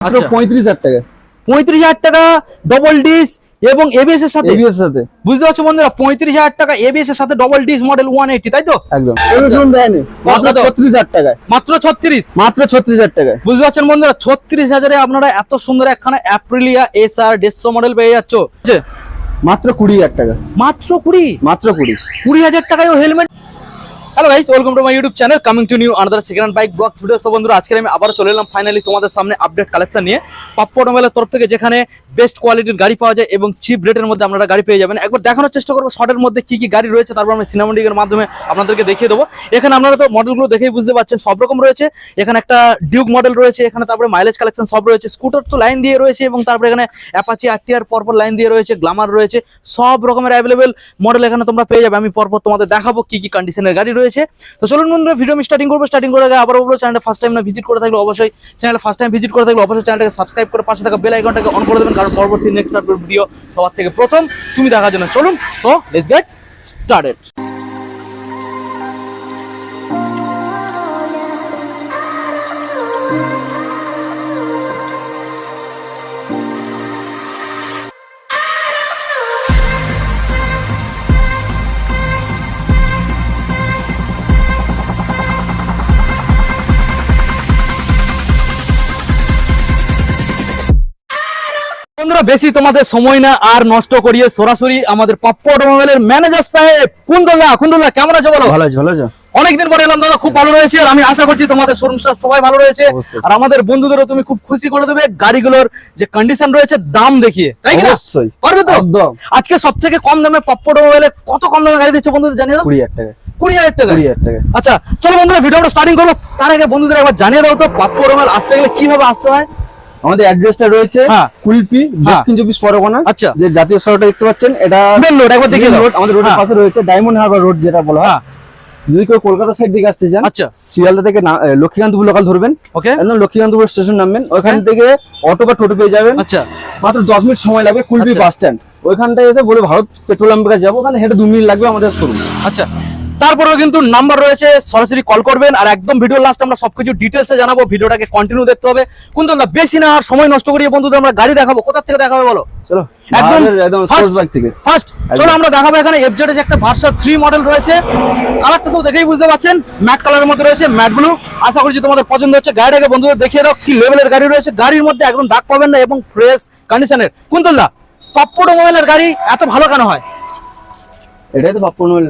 মাত্র 35,000 টাকা। 35,000 টাকা ডবল ডিস এবং এবিএস এর সাথে। বুঝতে পারছো বন্ধুরা, 35,000 টাকা এবিএস এর সাথে ডবল ডিস মডেল 180, তাই তো? একদম মাত্র 36,000 টাকায়। মাত্র 36, মাত্র 36,000 টাকায়। বুঝতে পারছেন বন্ধুরা, 36,000 এ আপনারা এত সুন্দর একখানা অ্যাপ্রিলিয়া এসআর 150 মডেল পেয়ে যাচ্ছ। মাত্র 20,000 টাকা। মাত্র 20, মাত্র 20,000 টাকায় helmet. Hello guys, welcome to my YouTube channel, coming to new another second hand bike blogs video. So বন্ধুরা, আজকে আমি আবার চলে এলাম ফাইনালি তোমাদের সামনে আপডেট কালেকশন নিয়ে পাপ্পু অটোমোবাইলের তরফ থেকে, যেখানে বেস্ট কোয়ালিটির গাড়ি পাওয়া যায় এবং চিপ রেটের মধ্যে আপনারা গাড়ি পেয়ে যাবেন। একবার দেখানোর চেষ্টা করবো শর্টের মধ্যে কি কি গাড়ি রয়েছে, তারপর আমি সিনেমাটিকের মাধ্যমে আপনাদেরকে দেখিয়ে দেবো। এখানে আপনারা তো মডেলগুলো দেখেই বুঝতে পারছেন, সব রকম রয়েছে। এখানে একটা ডিউক মডেল রয়েছে, এখানে তারপরে মাইলেজ কালেকশন সব রয়েছে, স্কুটার তো লাইন দিয়ে রয়েছে, এবং তারপরে এখানে অ্যাপাচি আরটিআর পরপর লাইন দিয়ে রয়েছে, গ্ল্যামার রয়েছে, সব রকমের অ্যাভেলেবেল মডেল এখানে তোমরা পেয়ে যাবে। আমি পরপর তোমাদের দেখাবো কি কি কন্ডিশনের গাড়ি রয়েছে। তো চলুন বন্ধুরা, ভিডিও আমি স্টার্টিং করবো। স্টার্টিং করে আবার বলবো, চ্যানেলটা ফার্স্ট টাইম না ভিজিট করে থাকলে অবশ্যই চ্যানেলটাকে সাবস্ক্রাইব করে পাশে থাকা বেল আইকনটাকে অন করে দেবেন, কারণ পরবর্তী নেক্সট আপলোড ভিডিও সবার থেকে প্রথম তুমি দেখার জন্য। চলুন, সো লেটস গেট স্টার্টেড। বন্ধুরা, বেশি তোমাদের সময় না আর নষ্ট করিয়ে সরাসরি আমাদের পাপ্পু অটোমোবাইলের ম্যানেজার সাহেব কুন্দুল্লাহ কেমন আছো বলো? ভালো আছো? অনেকদিন পরে এলাম দাদা, খুব ভালো রয়েছে, আর আমি আশা করছি তোমাদের শোরুম স্টাফ সবাই ভালো রয়েছে, আর আমাদের বন্ধুদেরও তুমি খুব খুশি করে দেবে গাড়িগুলোর যে কন্ডিশন রয়েছে দাম দেখিয়ে, তাই কি না? অবশ্যই পারবে তো? একদম। আজকে সবথেকে কম দামে পাপ্পু অটোমোবাইলে কত কম দামে গাড়ি দিচ্ছে বন্ধুদের জানিয়ে দাও। 20,000 টাকা। 20,000 টাকা। 20,000 টাকা। আচ্ছা চলো বন্ধুরা, ভিডিওটা স্টার্টিং করবো। তার আগে বন্ধুদের একবার জানিয়ে দাও তো পাপ্পু অটোমোবাইল আসতে গেলে কিভাবে আসতে হয়। আমাদের অ্যাড্রেসটা রয়েছে কুলপি, দক্ষিণ 24 পরগনা। আচ্ছা, যে জাতীয় সড়কটা দেখতে পাচ্ছেন, এটা মেন রোড, একবার দেখে দাও। আমাদের রোডের পাশে রয়েছে ডায়মন্ড হারবার রোড, যেটা বলা হয়। যদি কেউ কলকাতা সাইড দিকে আসতে চান, আচ্ছা, শিয়ালদা থেকে লক্ষ্মীকান্তপুর লোকাল ধরবেন, ওকে, একদম লক্ষ্মীকান্তপুর স্টেশন নামবেন, ওইখান থেকে অটো বা টোটো পেয়ে যাবেন। আচ্ছা, মাত্র 10 মিনিট সময় লাগবে কুলপি বাস স্ট্যান্ড। ওইখানটায় এসে বলে ভারত পেট্রোলিয়াম কাছে যাবো, ওখানে হেঁটে 2 মিনিট লাগবে আমাদের শোরুম। আচ্ছা, তারপরেও কিন্তু নাম্বার রয়েছে, সরাসরি কল করবেন, আর একদম ভিডিও লাস্ট আমরা সবকিছু ডিটেলসে জানাবো। ভিডিওটাকে কন্টিনিউ দেখতে হবে। কিন্তু বেশি না আর সময় নষ্ট করিয়ে বন্ধুদের আমরা গাড়ি দেখাবো। কোথা থেকে দেখাবে বলো? চলো একদম স্পোর্টস বাইক থেকে ফার্স্ট চলো আমরা দেখাবো। এখানে এফজেড এর একটা ভার্সন 3 মডেল রয়েছে, কালারটা তো দেখেই বুঝতে পারছেন, ম্যাট কালারের মধ্যে রয়েছে, ম্যাট ব্লু। আশা করছি তোমাদের পছন্দ হচ্ছে। গাড়িটাকে বন্ধুদের দেখিয়ে দাও কি লেভেলের গাড়ি রয়েছে। গাড়ির মধ্যে একদম দাগ পাবেন না এবং ফ্রেশ কন্ডিশনের। কুন্তলদা, পাপ্পু অটোমোবাইলের গাড়ি এত ভালো কেন হয়? এটাই তো পাপ্পু অটোমোবাইল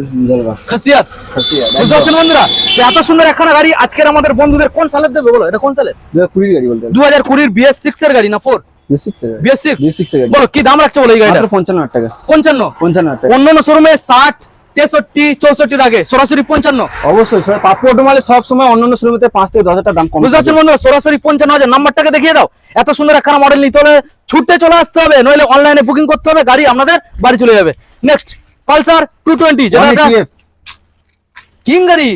খাসিয়াত। বুঝতে পারছেন বন্ধুরা, এত সুন্দর একখানা গাড়ি আজকের আমাদের বন্ধুদের কোন সালের দেবে বলো? এটা কোন সালের? 2020 গাড়ি বলতে 2020 BS6 এর গাড়ি না 4? BS6 বলো কি দাম রাখছে বলো এই গাড়িটা? 55,000 টাকা। 55,000 টাকা। অন্যান্য শোরুমে 60, 63, 64 আগে, সরাসরি 55। অবশ্যই পাপ্পু অটোমোবাইল সব সময় অন্যান্য শোরুমে 5 থেকে 10,000 টাকা দাম কম। বুঝতে পারছেন বন্ধুরা, সরাসরি 55,000। নাম্বারটাকে দেখিয়ে দাও। এত সুন্দর একখানা মডেল নিতে হলে ছুটতে চলে আসতে হবে, নইলে অনলাইনে বুকিং করতে হবে, গাড়ি আপনাদের বাড়ি চলে যাবে। নেক্সট পালসার 220, যেটা কিং গাড়ি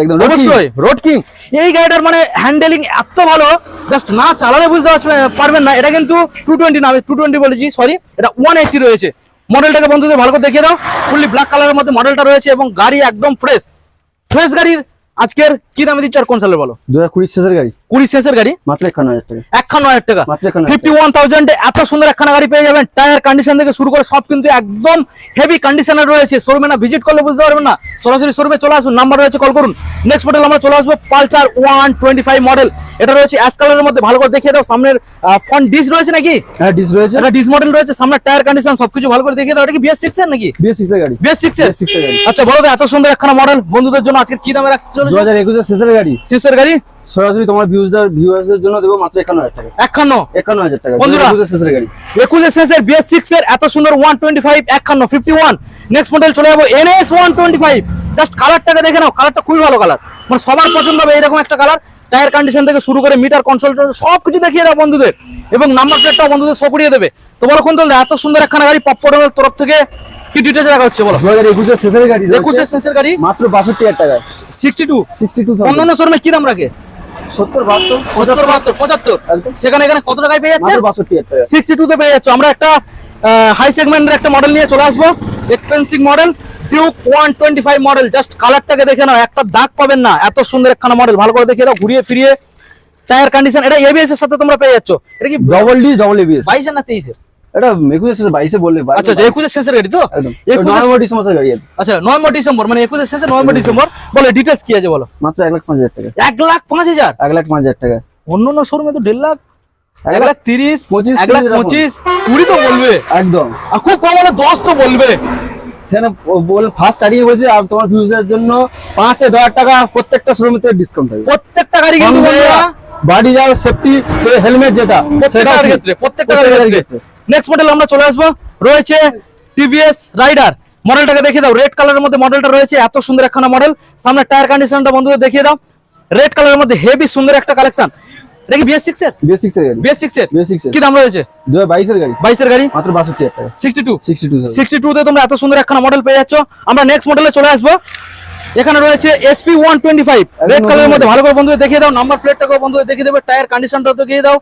একদম অবশ্যই রোড কিং। এই গাড়িটার মানে হ্যান্ডেলিং এত ভালো, জাস্ট না চালালে বুঝতে পারবেন না। এটা কিন্তু 220 না, আমি 220 বলেছি, সরি, এটা 180 রয়েছে। মডেলটাকে বন্ধুদের ভালো করে দেখিয়ে দাও। ফুললি ব্ল্যাক কালারের মধ্যে মডেলটা রয়েছে এবং গাড়ি একদম ফ্রেশ গাড়ির আজকের কি দামে দিচ্ছ আর কোন সালের বলো? 2020 শেষের গাড়ি। 20 শেষের গাড়ি মাত্র 51,000 টাকা। 51,000 টাকা, 51,000 এ এত সুন্দর একখানা গাড়ি পেয়ে যাবেন। টায়ার কন্ডিশন থেকে শুরু করে সব কিন্তু একদম হেভি কন্ডিশনে রয়েছে। শোরুমে না ভিজিট করলে বুঝতে পারবেন না, সরাসরি শোরুমে চলে আসুন, নাম্বার রয়েছে, কল করুন। নেক্সট মডেল আমরা চলে আসবো পালসার 125 মডেল। এটা রয়েছে অ্যাশ কালারের মধ্যে, ভালো করে দেখিয়ে দাও। সামনের ফ্রন্ট ডিস রয়েছে নাকি? হ্যাঁ, ডিস রয়েছে, এটা ডিস মডেল রয়েছে। সামনের টায়ার কন্ডিশন সবকিছু ভালো করে দেখিয়ে দাও। এটা কি BS6 এর নাকি? BS6 এর গাড়ি। BS6 এর গাড়ি। আচ্ছা বলো তো, এত সুন্দর একখানা মডেল বন্ধুদের জন্য আজকে কি দামে রাখতে চলেছো? 2021 এর শেষের গাড়ি। শেষের গাড়ি সরাসরি তোমার ভিউয়ারদের জন্য দেবো মাত্র 51,000 টাকা। 51,000 টাকা বন্ধুরা, 21 এর শেষের গাড়ি। 21 এর শেষের BS6 এর এত সুন্দর 125 51। নেক্সট মডেল চলে যাবো NS 125। জাস্ট কালারটাকে দেখে নাও, কালারটা খুবই ভালো কালার, মানে সবার পছন্দ হবে এরকম একটা কালার। টায়ার কন্ডিশন থেকে শুরু করে মিটার কনসোল সবকিছু দেখিয়ে দাও বন্ধুদের, এবং নাম্বার প্লেটটাও বন্ধুদের শো করিয়ে দেবে। তো বলো কোন দল, এত সুন্দর একখানা গাড়ি পাপ্পু অটোমোবাইল তরফ থেকে কি ডিটেইলস রাখা হচ্ছে বলো? 2021 এর শেষের গাড়ি। 21 এর শেষের গাড়ি মাত্র 62,000 টাকায়। 62 অন্যান্য শোরুমে কি দাম রাখে? 70, 72, 75 সেখানে এখানে কত টাকায় পেয়ে যাচ্ছে? 62,000 টাকা। 62 তে পেয়ে যাচ্ছে। আমরা একটা হাই সেগমেন্টের একটা মডেল নিয়ে চলে আসবো, expensive model Duke 125 model. Just কালারটাকে দেখে নাও, একটা দাগ পাবেন না, এত সুন্দর একখানা মডেল। ভালো করে দেখে দাও, ঘুরিয়ে ফিরিয়ে টায়ার কন্ডিশন, এটা এবিএস এর সাথে তোমরা পেয়ে যাচ্ছ। এটা কি ডবল ডিস ডবল এবিএস, 22 না 23 এর? এটা 21 বললে আচ্ছা আচ্ছা, 21 শেষের গাড়ি তো? একদম 21 নভেম্বর ডিসেম্বর গাড়ি আছে। আচ্ছা, নভেম্বর ডিসেম্বর, মানে 21 শেষে নভেম্বর ডিসেম্বর। বলো ডিটেইলস কি আছে বলো। মাত্র 1,05,000 টাকা। 1,05,000? 1,05,000 টাকা। অন্য শোরুমে তো 1,50,000, 1,30,000, 25, 1,25,000, 20 তো বলবে। একদম আর খুব কম হলে 10 তো বলবে। সেখানে বল ফার্স্ট স্টার্টিং বলছে আর তোমার ভিউজের জন্য 5 থেকে 10,000 টাকা প্রত্যেকটা শোরুমে থেকে ডিসকাউন্ট থাকবে। প্রত্যেকটা গাড়ি কিন্তু বন্ধুরা, বাড়ি যাওয়ার সেফটি হেলমেট যেটা প্রত্যেকটা গাড়ির ক্ষেত্রে, প্রত্যেকটা গাড়ির ক্ষেত্রে। নেক্সট মডেল আমরা চলে আসবো, রয়েছে টিভিএস রাইডার। মডেলটাকে দেখিয়ে দাও, রেড কালারের মধ্যে মডেলটা রয়েছে, এত সুন্দর একখানা মডেল। সামনে টায়ার কন্ডিশনটা বন্ধুদের দেখিয়ে দাও, রেড কালারের মধ্যে হেভি সুন্দর একটা কালেকশন। এটা কি BS6 এর? BS6 এর গাড়ি। BS6 এর BS6 এর কি দাম রয়েছে? 2022 এর গাড়ি। 22 এর গাড়ি মাত্র 62,000 টাকা। 62 তে তোমরা এত সুন্দর একখানা মডেল পেয়ে যাচ্ছ। আমরা নেক্সট মডেলে চলে আসবো। এখানে রয়েছে SP125 রেড কালারের মধ্যে। ভালো করে বন্ধুদের দেখিয়ে দাও, নাম্বার প্লেটটাকেও বন্ধুদের দেখিয়ে দেবে, টায়ার কন্ডিশনটাও দেখিয়ে দাও।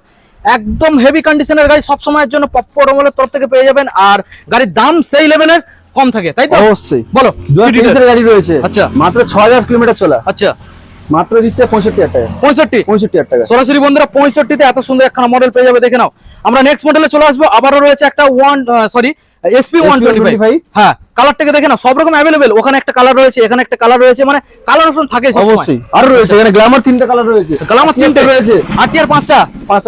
একদম হেভি কন্ডিশনের গাড়ি, সব সময়ের জন্য পপ্পো অটোমোবাইলের তরফ থেকে পেয়ে যাবেন। আর গাড়ির দাম সেই লেভেলের কম থাকে, তাই তো? অবশ্যই। বলো 2023 এর গাড়ি রয়েছে। আচ্ছা। মাত্র 6,000 কিলোমিটার চলা। আচ্ছা, মাত্র দিচ্ছে 65,000 টাকা। 65,000 টাকা। সরাসরি বন্ধুরা 65 তে এত সুন্দর একখানা মডেল পেয়ে যাবে, দেখে নাও। আমরা নেক্সট মডেলে চলে আসবো। আবারও রয়েছে একটা SP125। হ্যাঁ, কালারটাকে দেখে নাও, সব রকম অ্যাভেলেবেল। ওখানে একটা কালার রয়েছে, এখানে একটা কালার রয়েছে, মানে কালার অপশন থাকে সব সময়। অবশ্যই। আর রয়েছে এখানে গ্ল্যামার 3টা কালার রয়েছে। গ্ল্যামার 3টে রয়েছে। RTR 5টা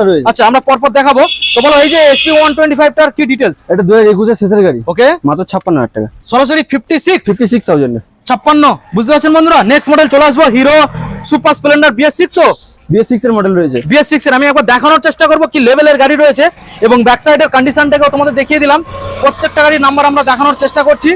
রয়েছে। আচ্ছা, আমরা পরপর দেখাবো। তো বলো এই যে SP125 টার কি ডিটেইলস? এটা 2021 এর শেষের গাড়ি। ওকে, মাত্র 56,000 টাকা। সরাসরি 56,000 এ। 56, বুঝতে পারছেন বন্ধুরা? নেক্সট মডেল চলে আসবো, hero super Splendor BS6। BS6 এর মডেল রয়েছে। BS6 এর আমি একবার দেখানোর চেষ্টা করবো কি লেভেলের গাড়ি রয়েছে, এবং ব্যাক সাইডের কন্ডিশনটাকেও তোমাদের দেখিয়ে দিলাম। প্রত্যেকটা গাড়ির নাম্বার আমরা দেখানোর চেষ্টা করছি,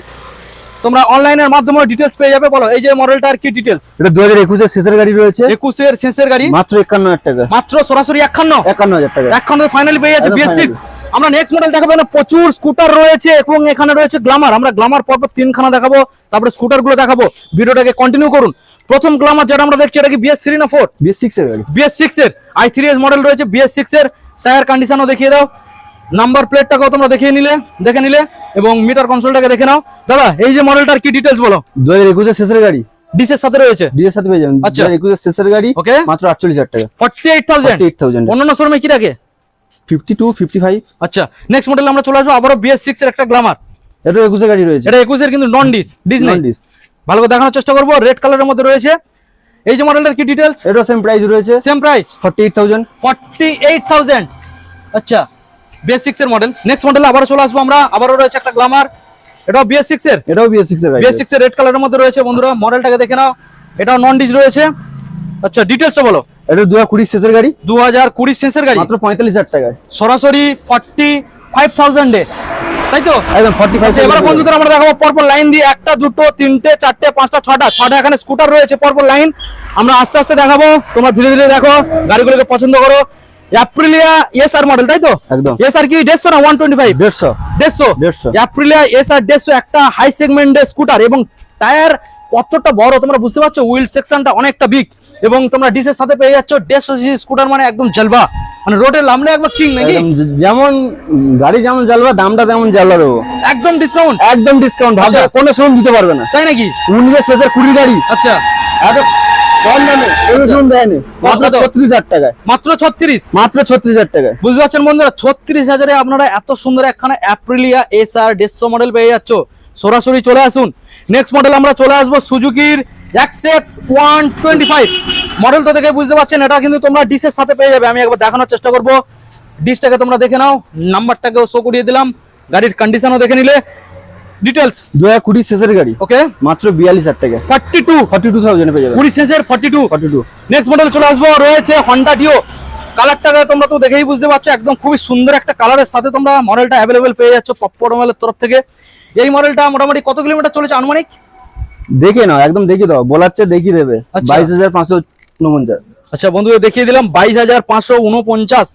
তোমরা অনলাইনের মাধ্যমে ডিটেইলস পেয়ে যাবে। বলো এই যে মডেলটার কি ডিটেইলস? এটা 2021 এর শেষের গাড়ি রয়েছে। 21 এর শেষের গাড়ি, মাত্র 51,000 টাকা। মাত্র সরাসরি 51,000 টাকা। এখন ফাইনালি পেয়ে যাচ্ছে একদম BS6। finally। আমরা নেক্সট মডেল দেখাবো, না প্রচুর স্কুটার রয়েছে, এবং এখানে রয়েছে গ্ল্যামার। আমরা গ্ল্যামার পরপর 3খানা দেখাবো, তারপরে স্কুটার গুলো দেখাবো। ভিডিওটাকে কন্টিনিউ করুন। প্রথম গ্ল্যামার যেটা আমরা দেখছি, এটা কি BS3 না 4? BS6 এর গাড়ি। BS6 এর i3s মডেল রয়েছে। BS6 এর টায়ার কন্ডিশনও দেখিয়ে দাও, নাম্বার প্লেটটাকেও তোমরা দেখে নিলে, এবং মিটার কনসোলটাকে দেখে নাও। দাদা এই যে মডেলটার কি ডিটেইলস বলো? 2021 এর শেষের গাড়ি। ডিসের সাথে রয়েছে, ডিএর সাথে পেয়ে যাবেন। আচ্ছা। 2021 এর শেষের গাড়ি। ওকে, মাত্র 48,000 টাকা। 48,000। অন্যান্য শোরুমে কি রাখে? 52, 55। আচ্ছা, নেক্সট মডেল আমরা চলে আসবো, আবারও BS6 এর একটা গ্ল্যামার। এটা 21 এর গাড়ি রয়েছে। এটা 21 এর, কিন্তু নন ডিস নেই। Non-disc। ভালো করে দেখানোর চেষ্টা করবো। রেড কালারের মধ্যে রয়েছে। এই যে মডেলটার কি ডিটেইলস? এটা সেম প্রাইস রয়েছে। Same price 48,000। 48,000। আচ্ছা, BS6 এর মডেল। নেক্সট মডেলে আবারও চলে আসবো আমরা, আবারও রয়েছে একটা গ্ল্যামার। এটাও BS6 এর। এটাও BS6 এর গাড়ি। BS6 এর রেড কালারের মধ্যে রয়েছে বন্ধুরা, মডেলটাকে দেখে নাও। এটাও নন ডিস রয়েছে। আচ্ছা, ডিটেইলসটা বলো। এটা 2020 শেষের গাড়ি। 2020 শেষের গাড়ি, মাত্র 45,000 টাকায়। সরাসরি 45,000 এ, তাই তো? একদম 45,000। এবার বন্ধুদের আমরা দেখাবো পরপর লাইন দিয়ে, 1টা 2টো 3টে 4টে 5টা 6টা এখানে স্কুটার রয়েছে পরপর লাইন। আমরা আস্তে আস্তে দেখাবো, তোমরা ধীরে ধীরে দেখো, গাড়িগুলোকে পছন্দ করো। অ্যাপ্রিলিয়া এসআর মডেল, তাই তো? একদম। এসআর কি 150 না 125? 150। অ্যাপ্রিলিয়া এসআর 150 একটা হাই সেগমেন্টের স্কুটার, এবং টায়ার কতটা বড় তোমরা বুঝতে পারছো, হুইল সেকশনটা অনেকটা বিগ, এবং তোমরা ডিসের সাথে পেয়ে যাচ্ছ 150 সিসি স্কুটার, মানে একদম জলবা, মানে রোডে নামলে একবার কিং নাকি? একদম যেমন গাড়ি যেমন জ্বালবা, দামটা তেমন জ্বালা দেবো। একদম ডিসকাউন্ট, একদম ডিসকাউন্ট। ভাবছো কোনো শোরুম দিতে পারবে না, তাই নাকি? 19 এর শেষের 20 গাড়ি। আচ্ছা, এত কম দামে কোনো শোরুম দেয়নি। মাত্র 36,000 টাকায়। মাত্র 36। মাত্র 36,000 টাকায়। বুঝতে পারছেন বন্ধুরা, 36,000 এ আপনারা এত সুন্দর একখানা অ্যাপ্রিলিয়া এসআর 150 মডেল পেয়ে যাচ্ছ। সরাসরি চলে আসুন। নেক্সট মডেল আমরা চলে আসবো, সুজুকির XX125 মডেল। তো দেখে বুঝতে পারছেন, এটা কিন্তু তোমরা ডিসের সাথে পেয়ে যাবে। আমি একবার দেখানোর চেষ্টা করবো, ডিসটাকে তোমরা দেখে নাও, নাম্বারটাকেও শো করিয়ে দিলাম, গাড়ির কন্ডিশনও দেখে নিলে। ডিটেলস 2020 শেষের গাড়ি। ওকে, মাত্র 42,000 টাকা। 42,000 পেয়ে যাবে। 20 শেষের 42। নেক্সট মডেল চলে আসবো, রয়েছে হন্ডা ডিও। কালারটাকে তোমরা তো দেখেই বুঝতে পারছো, একদম খুবই সুন্দর একটা কালারের সাথে তোমরা মডেলটা অ্যাভেলেবেল পেয়ে যাচ্ছ পপ্পো অটোমোবাইলের তরফ থেকে। এই মডেলটা মোটামুটি কত কিলোমিটার চলেছে আনুমানিক? দেখে নাও, একদম দেখে দাও, বলাচ্ছে দেখিয়ে দেবে। আচ্ছা। 22,549। আচ্ছা বন্ধুদের দেখিয়ে দিলাম 22,549।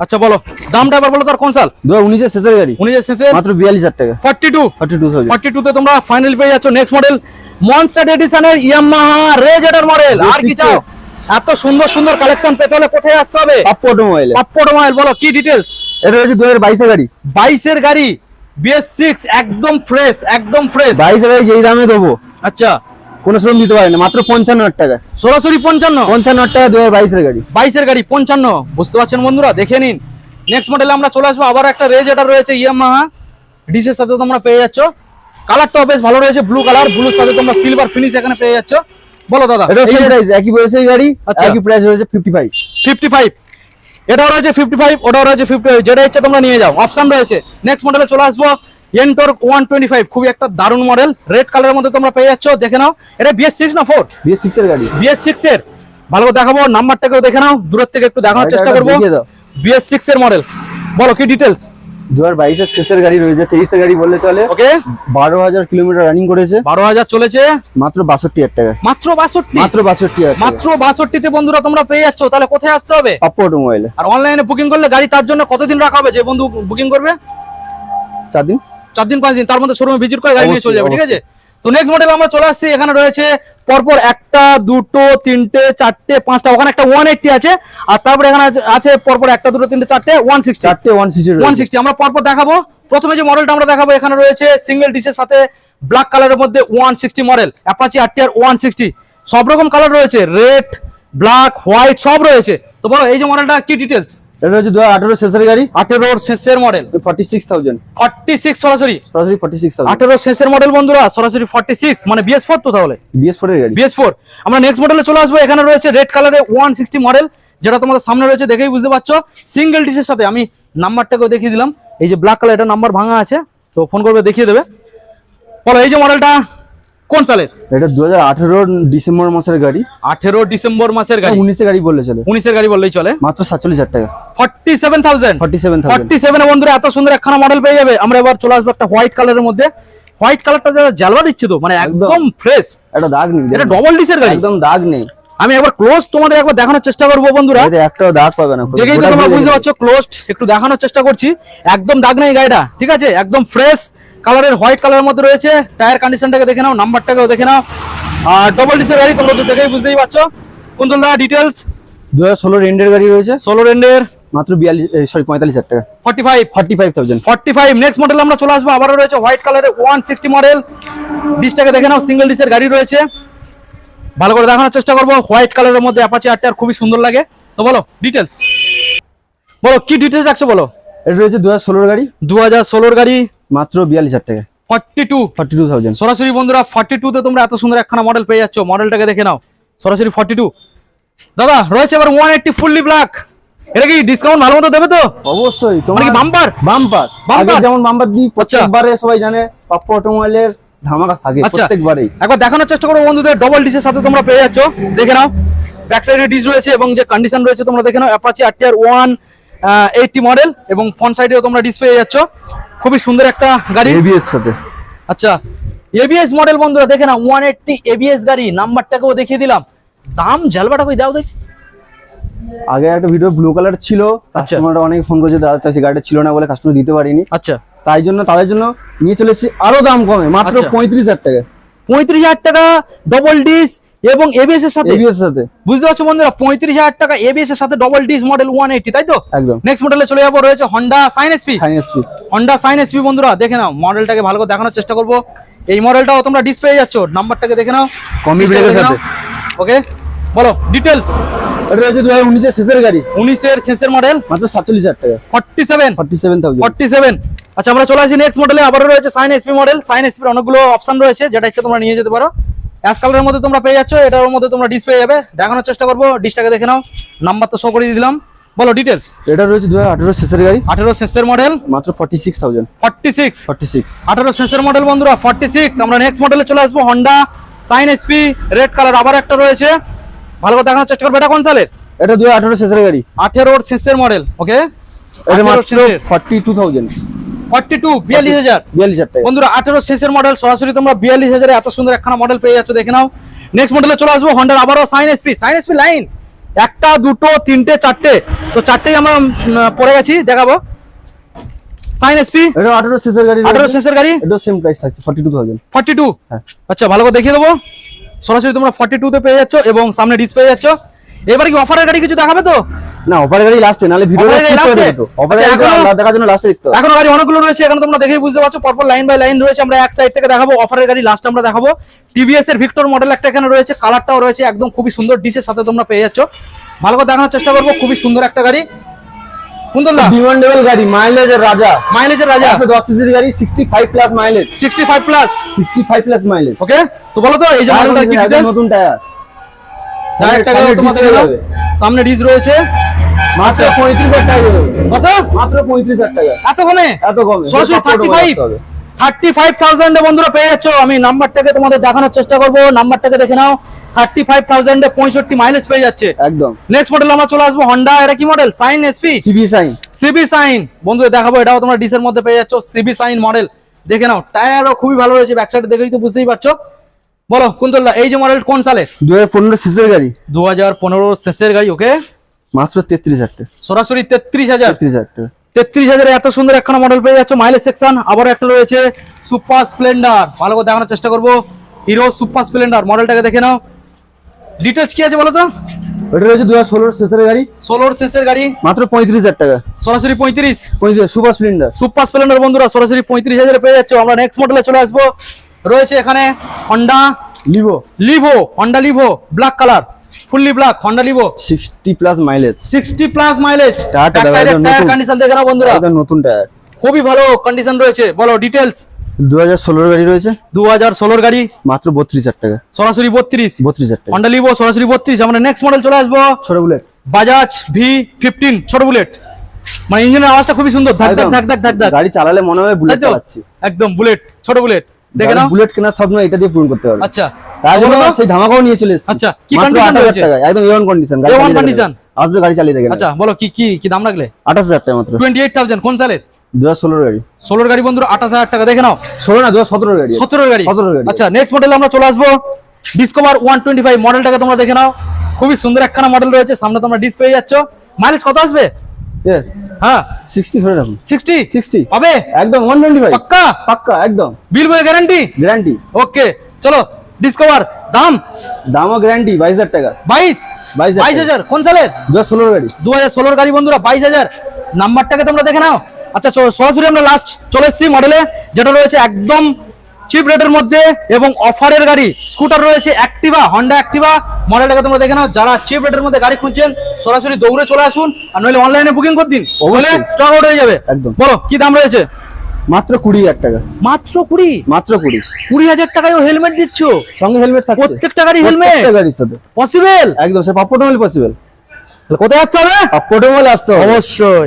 আচ্ছা বলো দামটা এবার বলো, তার কোন সাল? 2019 এর শেষের গাড়ি। 19 এর শেষে মাত্র 42,000 টাকা। 42 তে তোমরা ফাইনাল পেয়ে যাচ্ছ। নেক্সট মডেল মনস্টার এডিশনের ইয়ামাহা রেজেটার মডেল। আর কি চাও? এত সুন্দর সুন্দর কালেকশন পেতে হলে কোথায় আসতে হবে? পাপ্পো অটোমোবাইল। পাপ্পো অটোমোবাইল। বলো কি ডিটেইলস? এটা হচ্ছে 2022 এর গাড়ি। 22 এর গাড়ি, BS6, একদম ফ্রেশ, একদম ফ্রেশ। 22 এর গাড়ি যেই দামে দেবো। আচ্ছা, কোনো শোরুম দিতে পারে না, মাত্র 55,000 টাকা। সরাসরি 55 55,000 টাকা 2022 এর গাড়ি। 22 গাড়ি 55, বুঝতে পারছেন বন্ধুরা, দেখে নিন। নেক্সট মডেলে আমরা চলে আসবো, আবার একটা রেজ এটা রয়েছে ইয়ামাহা ডিসের সাথে তোমরা পেয়ে যাচ্ছ। কালারটাও বেশ ভালো রয়েছে, ব্লু কালার, ব্লুর সাথে তোমরা সিলভার ফিনিশ এখানে পেয়ে যাচ্ছ। বলো দাদা, এটা সেম প্রাইস, একই বয়সের গাড়ি, আচ্ছা। একই প্রাইস রয়েছে 55। 55, এটাও রয়েছে 55, ওটাও রয়েছে 55, যেটা ইচ্ছে তোমরা নিয়ে যাও, অপশন রয়েছে। নেক্সট মডেলে চলে আসবো, এনটর্ক 125, খুবই একটা দারুণ মডেল, রেড কালারের মধ্যে তোমরা পেয়ে যাচ্ছ। দেখে নাও, এটা BS6 না 4? BS6 এর গাড়ি। BS6 এর, ভালো করে দেখাবো, নাম্বারটাকেও দেখে নাও, দূরের থেকে একটু দেখানোর চেষ্টা করবো। BS6 এর মডেল, বলো কি ডিটেলস। 2022 এর শেষের গাড়ি রয়েছে, 23 এর গাড়ি বললে চলে। ওকে, 12,000 কিলোমিটার রানিং করেছে, 12,000 চলেছে, মাত্র 62,000 টাকা। মাত্র 62, মাত্র 62,000 মাত্র 62 তে বন্ধুরা তোমরা পেয়ে যাচ্ছ। তাহলে কোথায় আসতে হবে? পাপ্পু অটোমোবাইলে। আর অনলাইনে বুকিং করলে গাড়ি তার জন্য কতদিন রাখা হবে? যে বন্ধু বুকিং করবে 4 দিন, 4 দিন 5 দিন, তার মধ্যে শোরুমে ভিজিট করে গাড়ি নিয়ে চলে যাবে, ঠিক অবশ্যই, আছে। তো নেক্সট মডেল আমরা চলে আসছি, এখানে রয়েছে পরপর 1টা 2টো 3টে 4টে 5টা, ওখানে একটা 180 আছে, আর তারপরে এখানে আছে পরপর 1টা 2টো 3টে 4টে 160। 4টে 160 রয়েছে। 160 আমরা পরপর দেখাবো। প্রথমে যে মডেলটা আমরা দেখাবো, এখানে রয়েছে সিঙ্গেল ডিসের সাথে ব্ল্যাক কালারের মধ্যে 160 মডেল, অ্যাপাচি RTR 160, সব রকম কালার রয়েছে, রেড, ব্ল্যাক, হোয়াইট সব রয়েছে। তো বলো এই যে মডেলটা কি ডিটেলস। এটা হচ্ছে 2018 শেষের গাড়ি, 18 শেষের মডেল, 46,000 46 সরাসরি, সরাসরি 46,000। 18 শেষের মডেল বন্ধুরা, সরাসরি 46, মানে BS4 তো তাহলে BS4 এর গাড়ি। BS4। আমরা নেক্সট মডেলে চলে আসবো, এখানে রয়েছে রেড কালারে 160 মডেল, যেটা তোমাদের সামনে রয়েছে, দেখেই বুঝতে পারছো, সিঙ্গেল ডিসের সাথে। আমি নাম্বারটাকেও দেখিয়ে দিলাম, এই যে ব্ল্যাক কালার, এটা নাম্বার ভাঙা আছে, তো ফোন করবে দেখিয়ে দেবে। বলো এই যে মডেলটা কোন সালের? এটা 2018 ডিসেম্বর মাসের গাড়ি, 18 ডিসেম্বর মাসের গাড়ি, 19 এর গাড়ি বললে চলে, 19 এর গাড়ি বললেই চলে, মাত্র 47,000 টাকা। 47,000, 47 এ বন্ধুরা এত সুন্দর একখানা মডেল পেয়ে যাবে। আমরা এবার চলে আসবো একটা হোয়াইট কালারের মধ্যে, হোয়াইট কালারটা যারা জ্বালবা দিচ্ছে তো, মানে একদম ফ্রেশ, এটা দাগ নেই, এটা ডবল ডিসের গাড়ি, একদম দাগ নেই। আমি একবার ক্লোজ তোমাদের একবার দেখানোর চেষ্টা করবো বন্ধুরা, এতে একটাও দাগ পাবে না, দেখেই তো তোমরা বুঝতে পারছো, ক্লোজড একটু দেখানোর চেষ্টা করছি, একদম দাগ নেই গাড়িটা, ঠিক আছে, একদম ফ্রেশ কালারের হোয়াইট কালারের মধ্যে রয়েছে। টায়ার কন্ডিশনটাকে দেখে নাও, নাম্বারটাকেও দেখে নাও, আর ডবল ডিসের গাড়ি, তোমরা তো দেখেই বুঝতেই পারছো। কুন্তল দা ডিটেলস। 2016 রেন্ডের গাড়ি রয়েছে, 16 রেন্ডের, মাত্র 45,000 টাকা, 45,000। 45,000। নেক্সট মডেল আমরা চলে আসবো, আবারও রয়েছে হোয়াইট কালারের 160 মডেল, ডিসটাকে দেখে নাও, সিঙ্গেল ডিসের গাড়ি রয়েছে, ভালো করে দেখানোর চেষ্টা করবো। হোয়াইট কালারের মধ্যে অ্যাপাচি RTR খুবই সুন্দর লাগে। তো বলো ডিটেলস, বলো কি ডিটেলস রাখছো বলো। এটা রয়েছে 2016 গাড়ি, 2016 গাড়ি, মাত্র 42,000 টাকা, 42,000 সরাসরি বন্ধুরা। 42 তে তোমরা এত সুন্দর একখানা মডেল পেয়ে যাচ্ছ, মডেলটাকে দেখে নাও, সরাসরি 42। দাদা রয়েছে এবার 180 ফুললি ব্ল্যাক, এটা কি ডিসকাউন্ট ভালো মতো দেবে তো? অবশ্যই। মানে কি বাম্পার? বাম্পার, আগে যেমন বাম্পার দিই প্রত্যেকবারে, সবাই জানে পাপ্পু অটোমোবাইলের ধামাকা থাকে প্রত্যেকবারেই। একবার দেখানোর চেষ্টা করো বন্ধুদের, ডবল ডিসের সাথে তোমরা পেয়ে যাচ্ছ, দেখে নাও, ব্যাক সাইডে ডিস রয়েছে এবং যে কন্ডিশন রয়েছে তোমরা দেখে নাও, অ্যাপাচি RTR 180 মডেল, এবং ফ্রন্ট সাইডেও তোমরা ডিস পেয়ে যাচ্ছ, খুবই সুন্দর একটা গাড়ি ABS সাথে। আচ্ছা, ABS মডেল বন্ধুরা দেখে নাও, 180 ABS গাড়ি, নাম্বারটাকেও দেখিয়ে দিলাম। দাম জালবাটা কই দাও দেখ। আগে একটা ভিডিও ব্লু কালার ছিল, কাস্টমাররা অনেক ফোন করেছে, দাদা তাই গাড়িটা ছিল না বলে কাস্টমার দিতে পারিনি, আচ্ছা, তাই জন্য তাদের জন্য নিয়ে চলে এসেছি আরো দাম কমে, মাত্র 35,000 টাকা। 35,000 টাকা ডবল ডিস এবং ABS এর সাথে, ABS সাথে, বুঝতে পারছো বন্ধুরা, 35,000 টাকা ABS এর সাথে ডবল ডিস মডেল 180, তাই তো? একদম। নেক্সট মডেলে চলে যাবো, রয়েছে Honda Shine SP, Honda Shine SP বন্ধুরা দেখে নাও, মডেলটাকে ভালো করে দেখানোর চেষ্টা করবো। এই মডেলটাও তোমরা ডিস পেয়ে যাচ্ছ, নাম্বারটাকে দেখে নাও, কমি ব্রেকের সাথে। ওকে, বলো ডিটেলস। এটা রয়েছে 2019 এর শেষের গাড়ি, 19 এর শেষের মডেল, মাত্র 47,000 টাকা, 47,000। আচ্ছা, আমরা চলে আসি নেক্সট মডেলে, আবারও রয়েছে Shine SP model. Shine SP এর অনেকগুলো অপশন রয়েছে, যেটা ইচ্ছে তোমরা নিয়ে যেতে পারো। অ্যাশ কালারের মধ্যে তোমরা পেয়ে যাচ্ছ, এটার মধ্যে তোমরা ডিস পেয়ে যাবে। দেখানোর চেষ্টা করবো, ডিসটাকে দেখে নাও, নাম্বার তো শো করে দিলাম, বলো ডিটেলস। এটা রয়েছে 2018 শেষের গাড়ি, 18 শেষের মডেল, মাত্র 46,000, 46। 18 শেষের মডেল বন্ধুরা, 46। আমরা নেক্সট মডেলে চলে আসবো, Honda Shine SP red colour, আবার একটা রয়েছে, ভালো করে দেখানোর চেষ্টা করবো। এটা কোন সালের? এটা 2018 শেষের গাড়ি, 18 শেষের মডেল, ওকে, এটা মাত্র 42,000, 42,000 টাকা বন্ধুরা। 18 শেষের মডেল, সরাসরি তোমরা 42,000 এত সুন্দর একখানা মডেল পেয়ে যাচ্ছ, দেখে নাও। নেক্সট মডেলে চলে আসবো, হন্ডার আবারও Shine SP লাইন, 1টা 2টো 3টে 4টে, তো 4টেই আমরা পড়ে গেছি, দেখাবো। Shine SP, এটা 18 শেষের গাড়ি, 18 শেষের গাড়ি, এটা সেম প্রাইস থাকছে 42,000, 42। হ্যাঁ। আচ্ছা, ভালো করে দেখিয়ে দেবো, সরাসরি তোমরা 42 তে পেয়ে যাচ্ছ এবং সামনে ডিস পেয়ে যাচ্ছ। এবারে কি অফারের গাড়ি কিছু দেখাবে তো? না অফার গাড়ি লাস্টে, নালে ভিডিও Offer গাড়ি last এ? অফার আচ্ছা, গাড়ি এখনো- দেখার জন্য লাস্টে দেখতে হবে। এখনো গাড়ি অনেকগুলো রয়েছে, এখানে তোমরা দেখেই বুঝতে পারছো পরপর লাইন বাই লাইন রয়েছে। আমরা এক সাইড থেকে দেখাবো, অফারের গাড়ি লাস্ট আমরা দেখাবো। টিভিএস এর ভিক্টর মডেল একটা এখানে রয়েছে, কালারটাও রয়েছে একদম খুবই সুন্দর, ডিসের সাথে তোমরা পেয়ে যাচ্ছ। ভালো করে দেখানোর চেষ্টা করবো, খুবই সুন্দর একটা গাড়ি। কুন্তলদা, ডিমান্ডেবল গাড়ি, মাইলেজের রাজা, মাইলেজের রাজা, 10 সিসির গাড়ি, 65 plus mileage, 65 plus. 65 plus mileage. Okay, তো বলো তো এই যে মডেলটা কি একদম details? নতুন টায়ার, টায়ারটা সামনে তোমাদের disc দেখাও। যাবে। সামনে ডিস রয়েছে, মাত্র 35,000 টাকা দেবে। কত? মাত্র 35,000 টাকা, এত কমে? এত কমে। সরাসরি 35,000 বন্ধুরা পেয়ে যাচ্ছ। আমি নাম্বারটাকে তোমাদের দেখানোর চেষ্টা করবো, নাম্বারটাকে দেখে নাও। 35,000 এ 65 মাইলেজ পেয়ে যাচ্ছে। একদম নেক্সট মডেল আমরা চলে আসবো হন্ডা, এটা কি model? Shine SP, CB Shine. CB Shine বন্ধু দেখাবো, এটাও তোমরা ডিসের মধ্যে পেয়ে যাচ্ছ। সিবি সাইন মডেল দেখে নাও, টায়ারও খুবই ভালো রয়েছে, ব্যাক সাইড দেখেই তো বুঝতেই পারছো। বলো কুন্তলদা, এই যে মডেল কোন সালে? 2015 সিসির গাড়ি, 2015 শেষের গাড়ি। ওকে, মাত্র 33,000 টাকা। সরাসরি 33,000। 33,000 টাকা। 33,000 এত সুন্দর একখানা মডেল পেয়ে যাচ্ছ। মাইলেজ সেকশন আবার একটা রয়েছে, সুপার স্প্লেন্ডার। ভালো করে দেখানোর চেষ্টা করবো, হিরো সুপার স্প্লেন্ডার মডেলটাকে দেখে নাও। ডিটেলস কি আছে বলো তো? ওটা রয়েছে 2016 সিসির গাড়ি, 16 শেষের গাড়ি, মাত্র 35,000 টাকা। সরাসরি 35। 35 সুপার স্প্লেন্ডার। সুপার স্প্লেন্ডার বন্ধুরা সরাসরি 35,000 পেয়ে যাচ্ছ। আমরা নেক্সট মডেলে চলে আসবো, রয়েছে এখানে Honda Livo, Livo, Honda Livo black colour, fully black Honda Livo, 60 plus mileage, 60 plus mileage. টায়ারটা ব্যাক সাইডের একদম টায়ার নতুন। কন্ডিশন দেখে নাও বন্ধুরা, একদম নতুন টায়ার। খুবই ভালো কন্ডিশন রয়েছে। বলো ডিটেলস। 2016 গাড়ি রয়েছে, 2016 গাড়ি, মাত্র 32,000 টাকা। সরাসরি 32। 32,000 টাকা। হন্ডা লিভো সরাসরি 32। আমরা নেক্সট মডেল চলে আসবো, ছোট বুলেট, বাজাজ V15 ছোট বুলেট। মানে ইঞ্জিনের আওয়াজটা খুবই সুন্দর, ধাক ধাক একদম। ধাক ধাক ধাক ধাক, গাড়ি চালালে মনে হবে বুলেট তাই তো? চালাচ্ছি। একদম বুলেট, ছোট বুলেট দেখে নাও। বুলেট কেনার স্বপ্ন এটা দিয়ে পূরণ করতে পারবে। আচ্ছা, তার জন্য বলো তো? সেই ধামাকাও নিয়ে চলে এসেছি। আচ্ছা, কি মাত্র condition 28,000 রয়েছে? টাকা, একদম A1 কন্ডিশন। A1 condition? আসবে গাড়ি চালিয়ে দেখেন। আচ্ছা বলো কি কি কি দাম রাখলে? 28,000 টাকা মাত্র। 28,000 কোন সালের? 2016 গাড়ি। 16 গাড়ি বন্ধুরা, 28,000 টাকা দেখে নাও। 16 না 2017 গাড়ি। 17 গাড়ি। 17 গাড়ি। আচ্ছা নেক্সট মডেল আমরা চলে আসবো, ডিসকভার 125 মডেলটাকে তোমরা দেখে নাও। খুবই সুন্দর একখানা মডেল রয়েছে, সামনে তোমরা ডিস পেয়ে যাচ্ছ। মাইলেজ কত আসবে? এ হ্যাঁ 60 ধরে রাখুন। 60 60 পাবে একদম 125 পাক্কা, পাক্কা একদম বিল বই গ্যারান্টি। গ্যারান্টি। ওকে চলো ডিসকভার, দাম দামও গ্যারান্টি 22,000 টাকা। 22,000 কোন সালের? 2016 গাড়ি। 2016 গাড়ি বন্ধুরা, 22,000। নাম্বারটাকে তোমরা দেখে নাও। আচ্ছা সরাসরি আমরা লাস্ট চলে এসেছি মডেলে, যেটা রয়েছে একদম চিপ রেটের মধ্যে এবং অফারের গাড়ি। স্কুটার রয়েছে অ্যাক্টিভা, হন্ডা অ্যাক্টিভা মডেলটাকে তোমরা দেখে নাও। যারা চিপ রেটের মধ্যে গাড়ি খুঁজছেন সরাসরি দৌড়ে চলে আসুন, আর নইলে অনলাইনে বুকিং করে দিন, বলে স্টক আউট হয়ে যাবে। একদম। বলো কি দাম রয়েছে? মাত্র 20,000 টাকা। মাত্র 20? মাত্র 20। 20,000 টাকায় হেলমেট দিচ্ছ? সঙ্গে হেলমেট থাকছে প্রত্যেকটা গাড়ি হেলমেট? প্রত্যেকটা গাড়ির সাথে পসিবল? একদম, সে অটোমোবাইল পসিবল। কোথায় আসতে হবে? অটোমোবাইল আসতে হবে অবশ্যই।